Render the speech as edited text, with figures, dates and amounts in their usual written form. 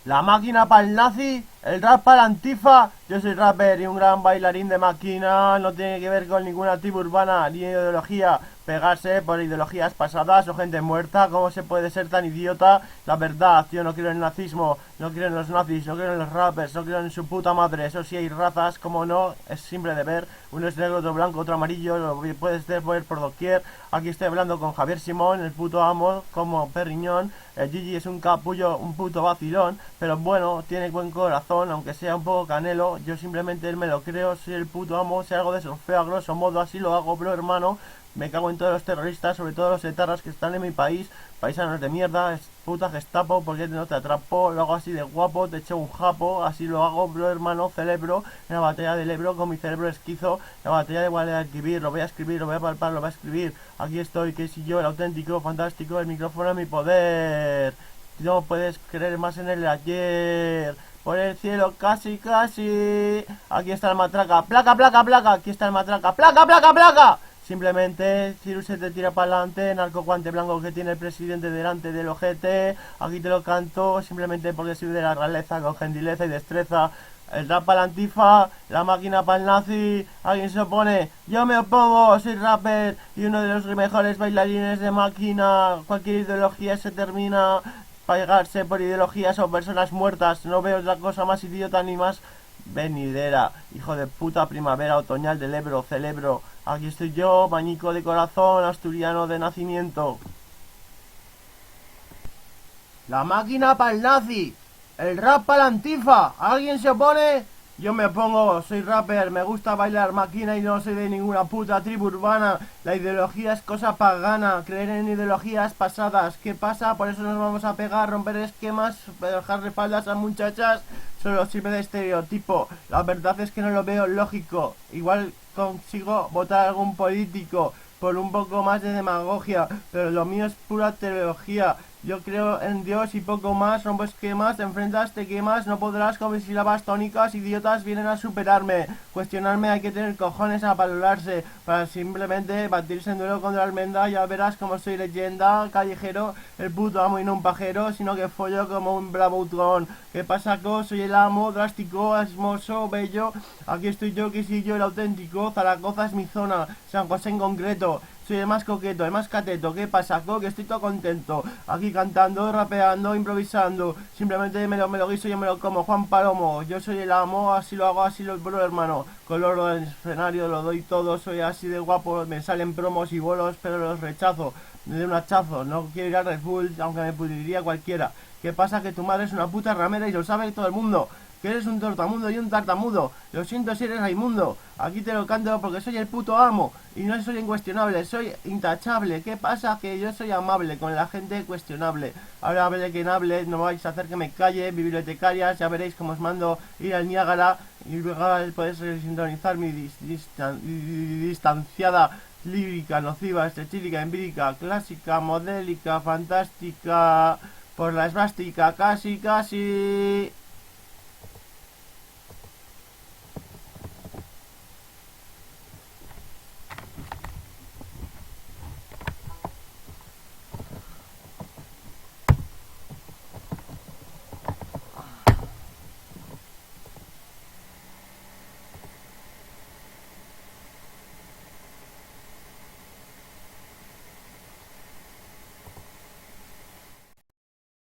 La máquina para el nazi, el rap para la antifa. Yo soy rapper y un gran bailarín de máquina. No tiene que ver con ninguna tribu urbana ni ideología. Pegarse por ideologías pasadas o gente muerta. ¿Cómo se puede ser tan idiota? La verdad, yo no creo en el nazismo, no creo en los nazis, no creo en los rappers, no creo en su puta madre. Eso sí, hay razas, como no, es simple de ver. Uno es negro, otro blanco, otro amarillo. Lo puedes ver por doquier. Aquí estoy hablando con Javier Simón, el puto amo, como Perriñón. El Gigi es un capullo, un puto vacilón, pero bueno, tiene buen corazón, aunque sea un poco canelo. Yo simplemente él me lo creo, soy el puto amo, si algo de surfeo a grosso modo, así lo hago, bro, hermano. Me cago en todos los terroristas, sobre todo los etarras que están en mi país. Paisanos de mierda, es puta Gestapo, porque no te atrapo. Lo hago así de guapo, te echo un japo. Así lo hago, bro, hermano, celebro. En la batalla del Ebro con mi cerebro esquizo. La batalla de Guadalquivir, lo voy a escribir, lo voy a palpar, lo voy a escribir. Aquí estoy, que soy yo, el auténtico, fantástico, el micrófono a mi poder. No puedes creer más en el ayer. Por el cielo, casi, casi. Aquí está el matraca. Placa, placa, placa. Aquí está el matraca. Placa, placa, placa. Simplemente, Cirus se te tira para adelante, narco guante blanco que tiene el presidente delante del ojete. Aquí te lo canto, simplemente porque soy de la realeza, con gentileza y destreza. El rap para la antifa, la máquina para el nazi. Alguien se opone, yo me opongo, soy rapper y uno de los mejores bailarines de máquina. Cualquier ideología se termina. Pegarse por ideologías o personas muertas. No veo otra cosa más idiota ni más venidera. Hijo de puta primavera otoñal del Ebro, celebro. Aquí estoy yo, bañico de corazón, asturiano de nacimiento. La máquina para el nazi, el rap para la antifa. ¿Alguien se opone? Yo me opongo, soy rapper, me gusta bailar máquina y no soy de ninguna puta tribu urbana. La ideología es cosa pagana, creer en ideologías pasadas. ¿Qué pasa? Por eso nos vamos a pegar, romper esquemas, dejar de espaldas a muchachas. Solo sirve de estereotipo. La verdad es que no lo veo lógico. Igual consigo votar a algún político por un poco más de demagogia, pero lo mío es pura teología. Yo creo en Dios y poco más, rompo esquemas, te enfrentas, te quemas, no podrás con mis sílabas tónicas, idiotas vienen a superarme. Cuestionarme hay que tener cojones a valorarse, para simplemente batirse en duelo contra Almenda, ya verás como soy leyenda, callejero, el puto amo y no un pajero, sino que follo como un bravutrón. ¿Qué pasa, co? Soy el amo, drástico, hermoso, bello, aquí estoy yo, que soy yo el auténtico, Zaragoza es mi zona, San José en concreto. Soy el más coqueto, el más cateto. ¿Qué pasa, co? Que estoy todo contento. Aquí cantando, rapeando, improvisando. Simplemente me lo guiso y yo me lo como. Juan Palomo, yo soy el amo, así lo hago, así lo bro, hermano. Color del escenario, lo doy todo. Soy así de guapo. Me salen promos y bolos, pero los rechazo. Me doy un hachazo. No quiero ir a Red Bull, aunque me pudriría cualquiera. ¿Qué pasa? Que tu madre es una puta ramera y lo sabe todo el mundo. Que eres un tortamundo y un tartamudo. Lo siento si eres Raimundo. Aquí te lo canto porque soy el puto amo. Y no soy incuestionable, soy intachable. ¿Qué pasa? Que yo soy amable con la gente cuestionable. Ahora hable quien hable, no vais a hacer que me calle. Bibliotecarias, ya veréis cómo os mando ir al Niágara. Y luego podéis sintonizar mi distanciada lírica, nociva, estrechílica, empírica, clásica, modélica, fantástica. Por la esvástica, casi, casi.